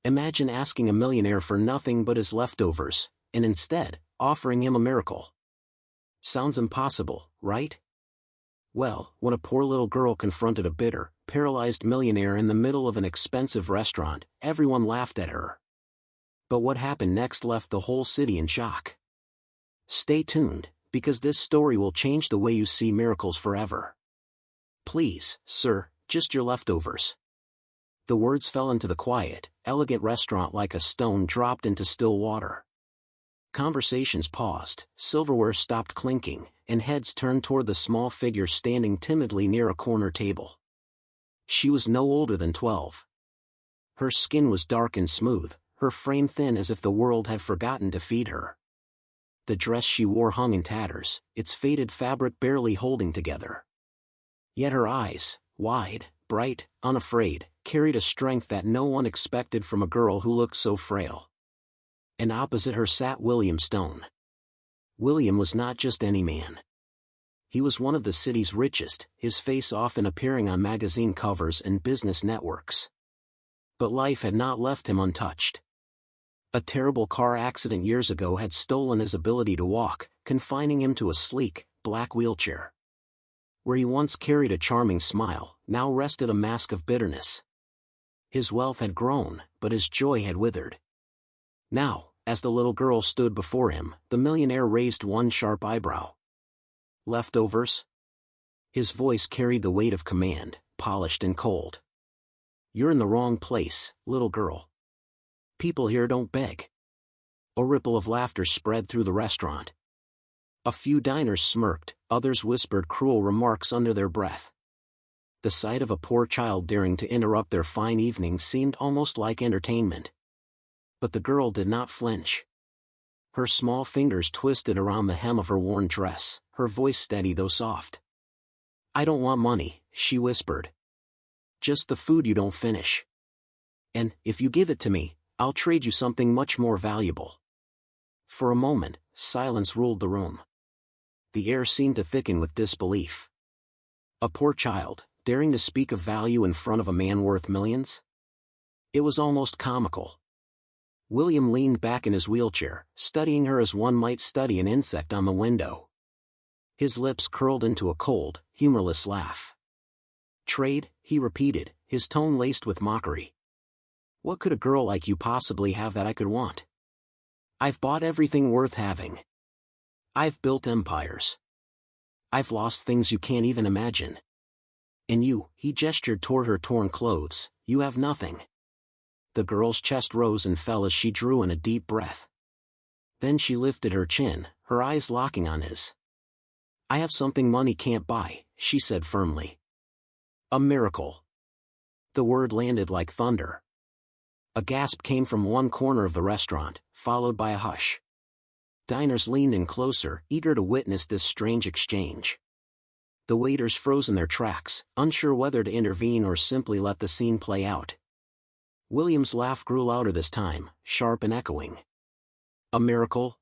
Imagine asking a millionaire for nothing but his leftovers, and instead, offering him a miracle. Sounds impossible, right? Well, when a poor little girl confronted a bitter, paralyzed millionaire in the middle of an expensive restaurant, everyone laughed at her. But what happened next left the whole city in shock. Stay tuned, because this story will change the way you see miracles forever. Please, sir, just your leftovers. The words fell into the quiet, elegant restaurant like a stone dropped into still water. Conversations paused, silverware stopped clinking, and heads turned toward the small figure standing timidly near a corner table. She was no older than 12. Her skin was dark and smooth, her frame thin as if the world had forgotten to feed her. The dress she wore hung in tatters, its faded fabric barely holding together. Yet her eyes, wide, bright, unafraid, carried a strength that no one expected from a girl who looked so frail. And opposite her sat William Stone. William was not just any man. He was one of the city's richest, his face often appearing on magazine covers and business networks. But life had not left him untouched. A terrible car accident years ago had stolen his ability to walk, confining him to a sleek, black wheelchair. Where he once carried a charming smile, now rested a mask of bitterness. His wealth had grown, but his joy had withered. Now, as the little girl stood before him, the millionaire raised one sharp eyebrow. Leftovers? His voice carried the weight of command, polished and cold. You're in the wrong place, little girl. People here don't beg. A ripple of laughter spread through the restaurant. A few diners smirked, others whispered cruel remarks under their breath. The sight of a poor child daring to interrupt their fine evening seemed almost like entertainment. But the girl did not flinch. Her small fingers twisted around the hem of her worn dress, her voice steady though soft. I don't want money, she whispered. Just the food you don't finish. And, if you give it to me, I'll trade you something much more valuable. For a moment, silence ruled the room. The air seemed to thicken with disbelief. A poor child, daring to speak of value in front of a man worth millions? It was almost comical. William leaned back in his wheelchair, studying her as one might study an insect on the window. His lips curled into a cold, humorless laugh. Trade, he repeated, his tone laced with mockery. What could a girl like you possibly have that I could want? I've bought everything worth having. I've built empires. I've lost things you can't even imagine. And you, he gestured toward her torn clothes, you have nothing. The girl's chest rose and fell as she drew in a deep breath. Then she lifted her chin, her eyes locking on his. I have something money can't buy, she said firmly. A miracle. The word landed like thunder. A gasp came from one corner of the restaurant, followed by a hush. Diners leaned in closer, eager to witness this strange exchange. The waiters froze in their tracks, unsure whether to intervene or simply let the scene play out. William's laugh grew louder this time, sharp and echoing. A miracle?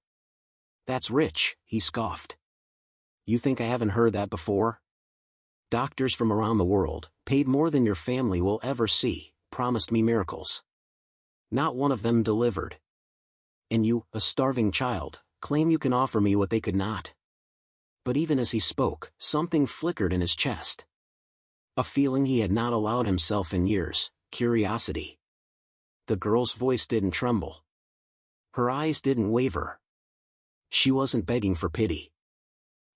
That's rich, he scoffed. You think I haven't heard that before? Doctors from around the world, paid more than your family will ever see, promised me miracles. Not one of them delivered. And you, a starving child, claim you can offer me what they could not. But even as he spoke, something flickered in his chest. A feeling he had not allowed himself in years, curiosity. The girl's voice didn't tremble. Her eyes didn't waver. She wasn't begging for pity.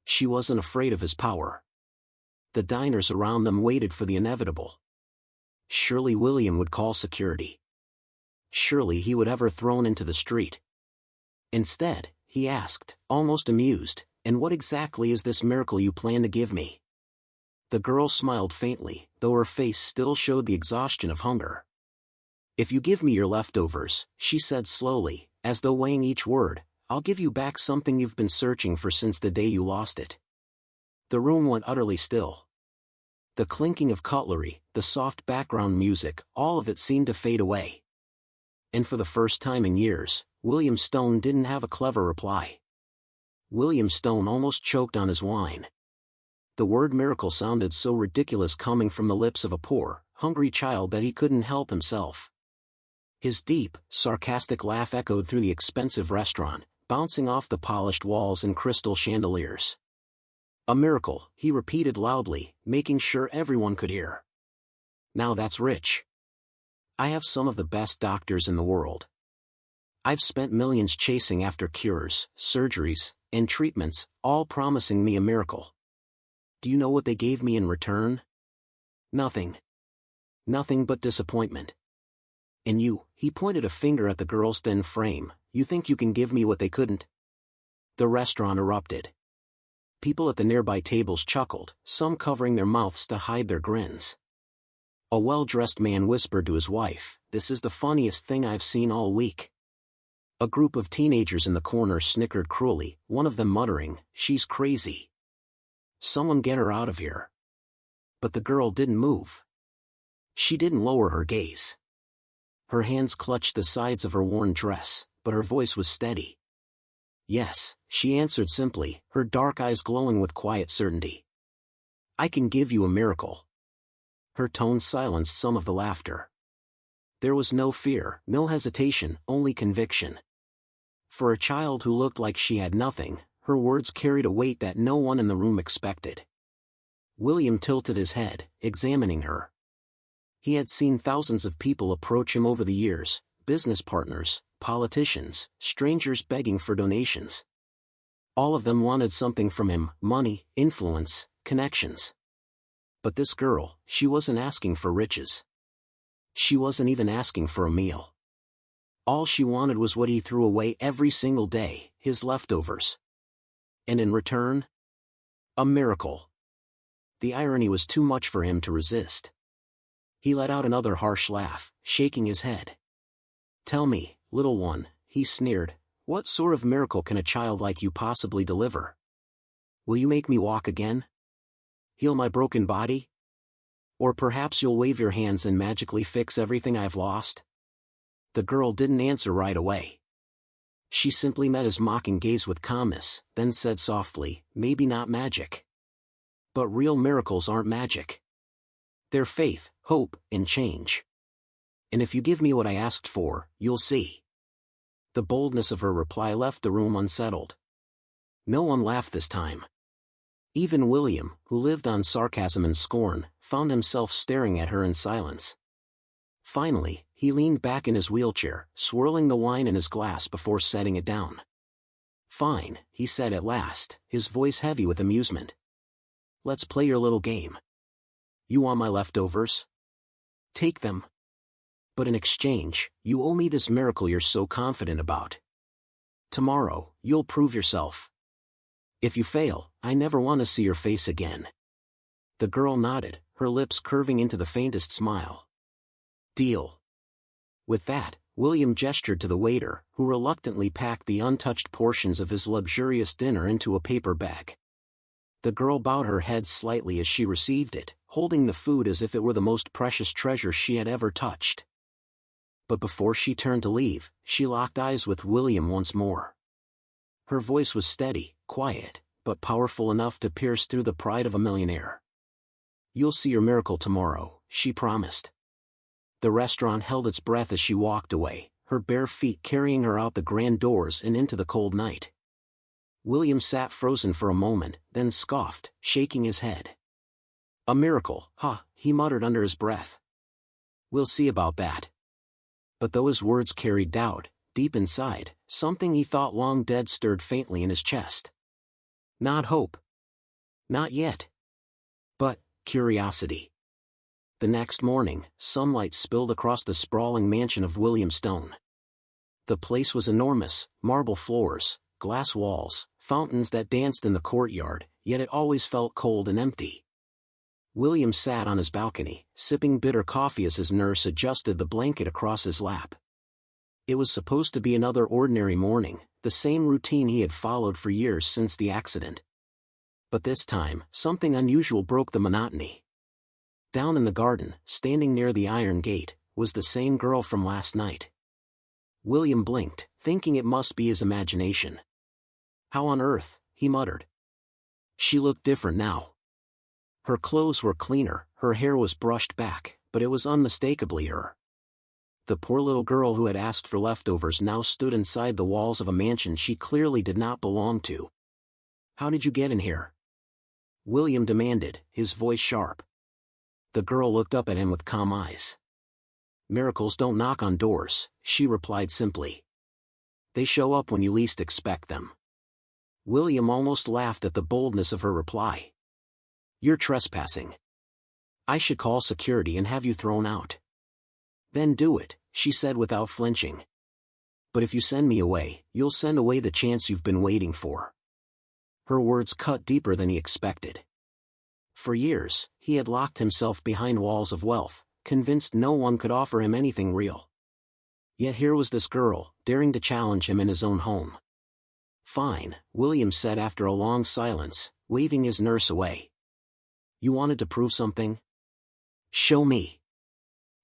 She wasn't afraid of his power. The diners around them waited for the inevitable. Surely William would call security. Surely he would have her thrown into the street. Instead, he asked, almost amused, and what exactly is this miracle you plan to give me? The girl smiled faintly, though her face still showed the exhaustion of hunger. If you give me your leftovers, she said slowly, as though weighing each word, I'll give you back something you've been searching for since the day you lost it. The room went utterly still. The clinking of cutlery, the soft background music, all of it seemed to fade away. And for the first time in years, William Stone didn't have a clever reply. William Stone almost choked on his wine. The word miracle sounded so ridiculous coming from the lips of a poor, hungry child that he couldn't help himself. His deep, sarcastic laugh echoed through the expensive restaurant, bouncing off the polished walls and crystal chandeliers. A miracle, he repeated loudly, making sure everyone could hear. Now that's rich. I have some of the best doctors in the world. I've spent millions chasing after cures, surgeries, and treatments, all promising me a miracle. Do you know what they gave me in return? Nothing. Nothing but disappointment. And you, he pointed a finger at the girl's thin frame, you think you can give me what they couldn't? The restaurant erupted. People at the nearby tables chuckled, some covering their mouths to hide their grins. A well-dressed man whispered to his wife, "This is the funniest thing I've seen all week." A group of teenagers in the corner snickered cruelly, one of them muttering, "She's crazy. Someone get her out of here." But the girl didn't move. She didn't lower her gaze. Her hands clutched the sides of her worn dress, but her voice was steady. "Yes," she answered simply, her dark eyes glowing with quiet certainty. "I can give you a miracle." Her tone silenced some of the laughter. There was no fear, no hesitation, only conviction. For a child who looked like she had nothing, her words carried a weight that no one in the room expected. William tilted his head, examining her. He had seen thousands of people approach him over the years, business partners, politicians, strangers begging for donations. All of them wanted something from him, money, influence, connections. But this girl, she wasn't asking for riches. She wasn't even asking for a meal. All she wanted was what he threw away every single day, his leftovers. And in return? A miracle. The irony was too much for him to resist. He let out another harsh laugh, shaking his head. "Tell me, little one," he sneered, "what sort of miracle can a child like you possibly deliver? Will you make me walk again? Heal my broken body? Or perhaps you'll wave your hands and magically fix everything I've lost?" The girl didn't answer right away. She simply met his mocking gaze with calmness, then said softly, "Maybe not magic. But real miracles aren't magic. They're faith, hope, and change. And if you give me what I asked for, you'll see." The boldness of her reply left the room unsettled. No one laughed this time. Even William, who lived on sarcasm and scorn, found himself staring at her in silence. Finally, he leaned back in his wheelchair, swirling the wine in his glass before setting it down. "Fine," he said at last, his voice heavy with amusement. "Let's play your little game. You want my leftovers? Take them. But in exchange, you owe me this miracle you're so confident about. Tomorrow, you'll prove yourself. If you fail, I never want to see your face again." The girl nodded, her lips curving into the faintest smile. "Deal." With that, William gestured to the waiter, who reluctantly packed the untouched portions of his luxurious dinner into a paper bag. The girl bowed her head slightly as she received it, holding the food as if it were the most precious treasure she had ever touched. But before she turned to leave, she locked eyes with William once more. Her voice was steady, quiet, but powerful enough to pierce through the pride of a millionaire. "You'll see your miracle tomorrow," she promised. The restaurant held its breath as she walked away, her bare feet carrying her out the grand doors and into the cold night. William sat frozen for a moment, then scoffed, shaking his head. "A miracle, huh?" he muttered under his breath. "We'll see about that." But though his words carried doubt, deep inside, something he thought long dead stirred faintly in his chest. Not hope. Not yet. But curiosity. The next morning, sunlight spilled across the sprawling mansion of William Stone. The place was enormous, marble floors, glass walls, fountains that danced in the courtyard, yet it always felt cold and empty. William sat on his balcony, sipping bitter coffee as his nurse adjusted the blanket across his lap. It was supposed to be another ordinary morning, the same routine he had followed for years since the accident. But this time, something unusual broke the monotony. Down in the garden, standing near the iron gate, was the same girl from last night. William blinked, thinking it must be his imagination. "How on earth?" he muttered. She looked different now. Her clothes were cleaner, her hair was brushed back, but it was unmistakably her. The poor little girl who had asked for leftovers now stood inside the walls of a mansion she clearly did not belong to. "How did you get in here?" William demanded, his voice sharp. The girl looked up at him with calm eyes. "Miracles don't knock on doors," she replied simply. "They show up when you least expect them." William almost laughed at the boldness of her reply. "You're trespassing. I should call security and have you thrown out." "Then do it," she said without flinching. "But if you send me away, you'll send away the chance you've been waiting for." Her words cut deeper than he expected. For years, he had locked himself behind walls of wealth, convinced no one could offer him anything real. Yet here was this girl, daring to challenge him in his own home. "Fine," William said after a long silence, waving his nurse away. "You wanted to prove something? Show me.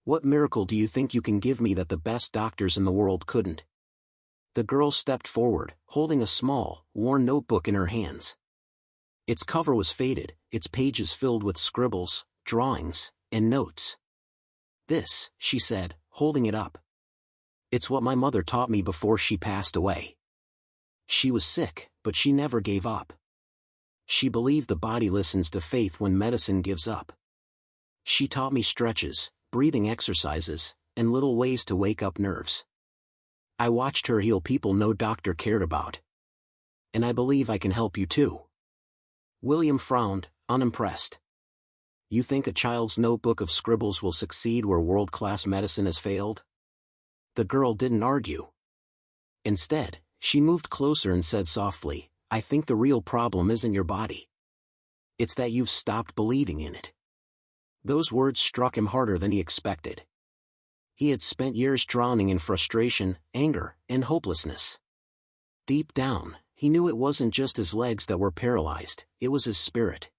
What miracle do you think you can give me that the best doctors in the world couldn't?" The girl stepped forward, holding a small, worn notebook in her hands. Its cover was faded, its pages filled with scribbles, drawings, and notes. "This," she said, holding it up. "It's what my mother taught me before she passed away. She was sick, but she never gave up. She believed the body listens to faith when medicine gives up. She taught me stretches, breathing exercises, and little ways to wake up nerves. I watched her heal people no doctor cared about. And I believe I can help you too." William frowned, unimpressed. "You think a child's notebook of scribbles will succeed where world-class medicine has failed?" The girl didn't argue. Instead, she moved closer and said softly, "I think the real problem isn't your body. It's that you've stopped believing in it." Those words struck him harder than he expected. He had spent years drowning in frustration, anger, and hopelessness. Deep down, he knew it wasn't just his legs that were paralyzed, it was his spirit.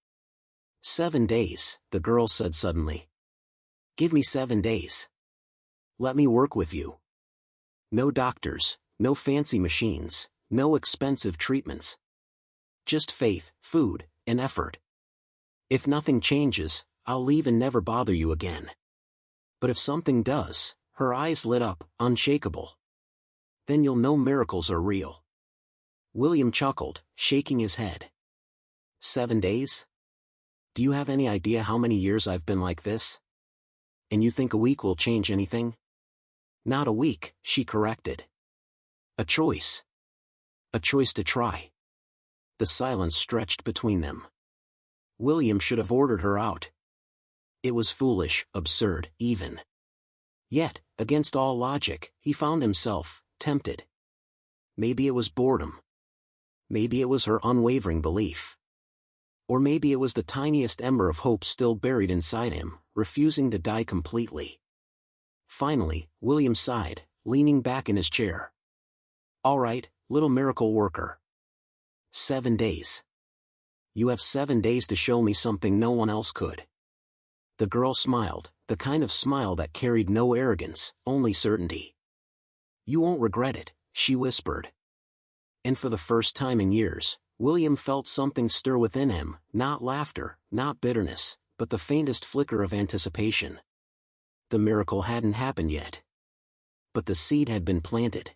7 days, the girl said suddenly. "Give me 7 days. Let me work with you. No doctors, no fancy machines, no expensive treatments. Just faith, food, and effort. If nothing changes, I'll leave and never bother you again. But if something does," her eyes lit up, unshakable, "then you'll know miracles are real." William chuckled, shaking his head. 7 days? Do you have any idea how many years I've been like this? And you think a week will change anything? Not a week, she corrected. A choice. A choice to try. The silence stretched between them. William should have ordered her out. It was foolish, absurd, even. Yet, against all logic, he found himself tempted. Maybe it was boredom. Maybe it was her unwavering belief. Or maybe it was the tiniest ember of hope still buried inside him, refusing to die completely. Finally, William sighed, leaning back in his chair. "All right, little miracle worker. 7 days. You have 7 days to show me something no one else could." The girl smiled, the kind of smile that carried no arrogance, only certainty. "You won't regret it," she whispered. And for the first time in years, William felt something stir within him, not laughter, not bitterness, but the faintest flicker of anticipation. The miracle hadn't happened yet. But the seed had been planted.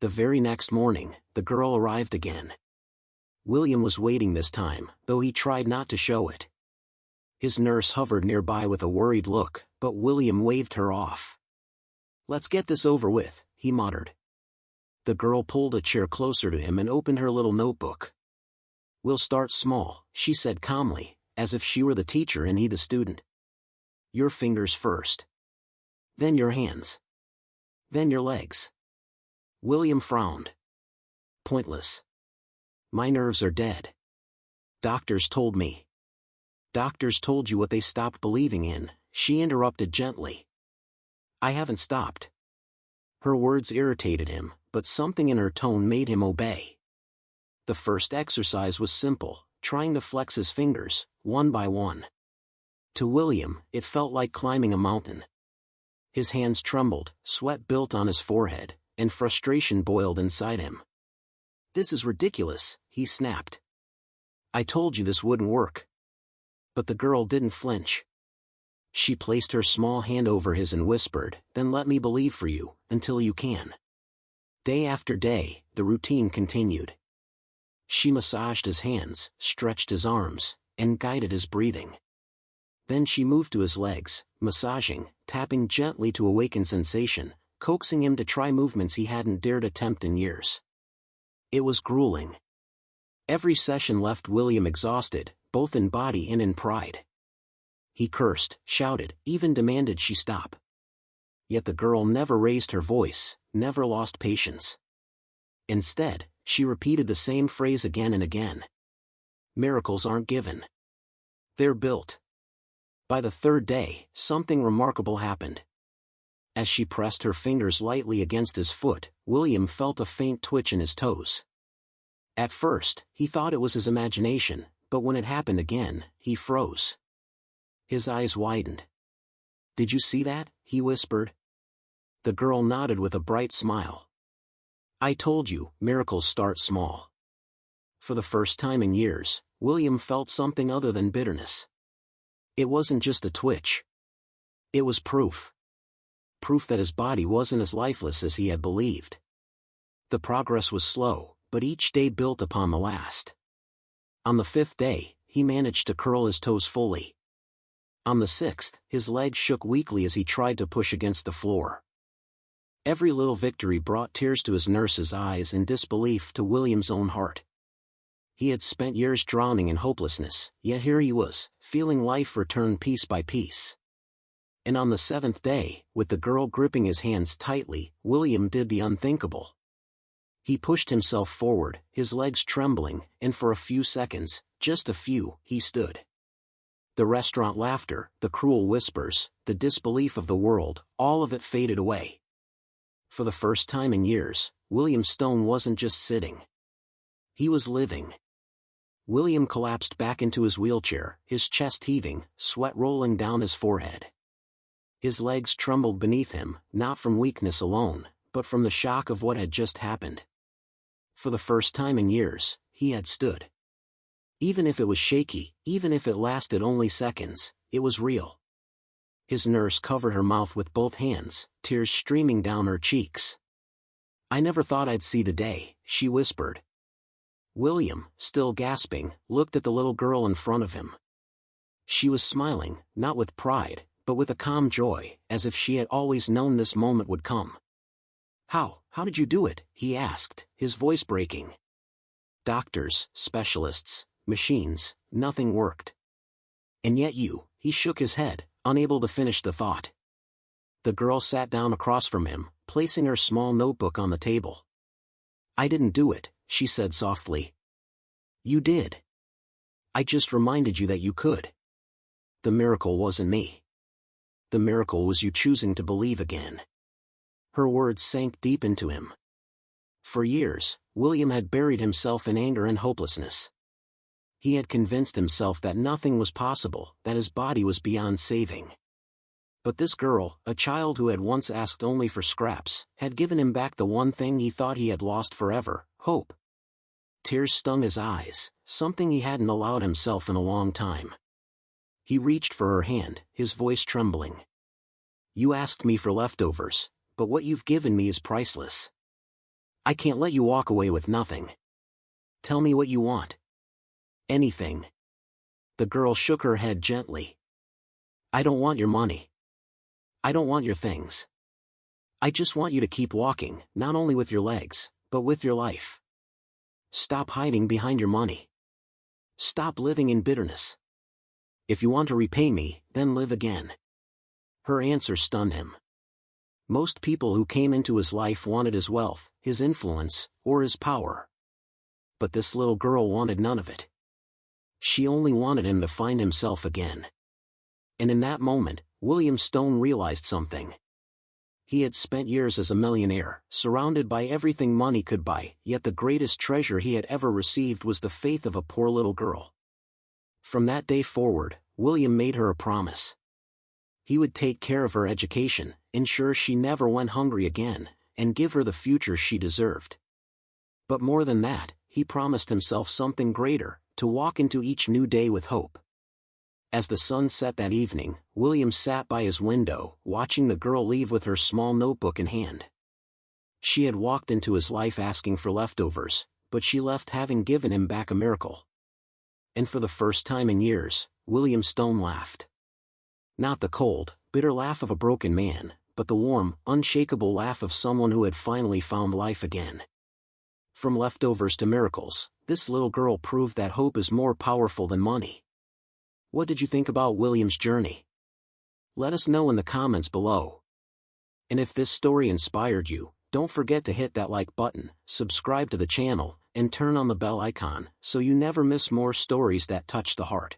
The very next morning, the girl arrived again. William was waiting this time, though he tried not to show it. His nurse hovered nearby with a worried look, but William waved her off. "Let's get this over with," he muttered. The girl pulled a chair closer to him and opened her little notebook. "We'll start small," she said calmly, as if she were the teacher and he the student. "Your fingers first. Then your hands. Then your legs." William frowned. "Pointless. My nerves are dead. Doctors told me." "Doctors told you what they stopped believing in," she interrupted gently. "I haven't stopped." Her words irritated him, but something in her tone made him obey. The first exercise was simple, trying to flex his fingers, one by one. To William, it felt like climbing a mountain. His hands trembled, sweat built on his forehead, and frustration boiled inside him. "This is ridiculous," he snapped. "I told you this wouldn't work." But the girl didn't flinch. She placed her small hand over his and whispered, "Then let me believe for you, until you can." Day after day, the routine continued. She massaged his hands, stretched his arms, and guided his breathing. Then she moved to his legs, massaging, tapping gently to awaken sensation, coaxing him to try movements he hadn't dared attempt in years. It was grueling. Every session left William exhausted, both in body and in pride. He cursed, shouted, even demanded she stop. Yet the girl never raised her voice, never lost patience. Instead, she repeated the same phrase again and again. Miracles aren't given. They're built. By the third day, something remarkable happened. As she pressed her fingers lightly against his foot, William felt a faint twitch in his toes. At first, he thought it was his imagination, but when it happened again, he froze. His eyes widened. "Did you see that?" he whispered. The girl nodded with a bright smile. "I told you, miracles start small." For the first time in years, William felt something other than bitterness. It wasn't just a twitch. It was proof. Proof that his body wasn't as lifeless as he had believed. The progress was slow, but each day built upon the last. On the fifth day, he managed to curl his toes fully. On the sixth, his legs shook weakly as he tried to push against the floor. Every little victory brought tears to his nurse's eyes and disbelief to William's own heart. He had spent years drowning in hopelessness, yet here he was, feeling life return piece by piece. And on the seventh day, with the girl gripping his hands tightly, William did the unthinkable. He pushed himself forward, his legs trembling, and for a few seconds, just a few, he stood. The restaurant laughter, the cruel whispers, the disbelief of the world, all of it faded away. For the first time in years, William Stone wasn't just sitting. He was living. William collapsed back into his wheelchair, his chest heaving, sweat rolling down his forehead. His legs trembled beneath him, not from weakness alone, but from the shock of what had just happened. For the first time in years, he had stood. Even if it was shaky, even if it lasted only seconds, it was real. His nurse covered her mouth with both hands, tears streaming down her cheeks. "I never thought I'd see the day," she whispered. William, still gasping, looked at the little girl in front of him. She was smiling, not with pride, but with a calm joy, as if she had always known this moment would come. How did you do it?" he asked, his voice breaking. "Doctors, specialists, machines, nothing worked. And yet you," he shook his head, unable to finish the thought. The girl sat down across from him, placing her small notebook on the table. "I didn't do it," she said softly. "You did. I just reminded you that you could. The miracle wasn't me. The miracle was you choosing to believe again." Her words sank deep into him. For years, William had buried himself in anger and hopelessness. He had convinced himself that nothing was possible, that his body was beyond saving. But this girl, a child who had once asked only for scraps, had given him back the one thing he thought he had lost forever: hope. Tears stung his eyes, something he hadn't allowed himself in a long time. He reached for her hand, his voice trembling. "You asked me for leftovers, but what you've given me is priceless. I can't let you walk away with nothing. Tell me what you want." "Anything." The girl shook her head gently. "I don't want your money. I don't want your things. I just want you to keep walking, not only with your legs, but with your life. Stop hiding behind your money. Stop living in bitterness. If you want to repay me, then live again." Her answer stunned him. Most people who came into his life wanted his wealth, his influence, or his power. But this little girl wanted none of it. She only wanted him to find himself again. And in that moment, William Stone realized something. He had spent years as a millionaire, surrounded by everything money could buy, yet the greatest treasure he had ever received was the faith of a poor little girl. From that day forward, William made her a promise. He would take care of her education, ensure she never went hungry again, and give her the future she deserved. But more than that, he promised himself something greater: to walk into each new day with hope. As the sun set that evening, William sat by his window, watching the girl leave with her small notebook in hand. She had walked into his life asking for leftovers, but she left having given him back a miracle. And for the first time in years, William Stone laughed. Not the cold, bitter laugh of a broken man, but the warm, unshakable laugh of someone who had finally found life again. From leftovers to miracles, this little girl proved that hope is more powerful than money. What did you think about William's journey? Let us know in the comments below. And if this story inspired you, don't forget to hit that like button, subscribe to the channel, and turn on the bell icon so you never miss more stories that touch the heart.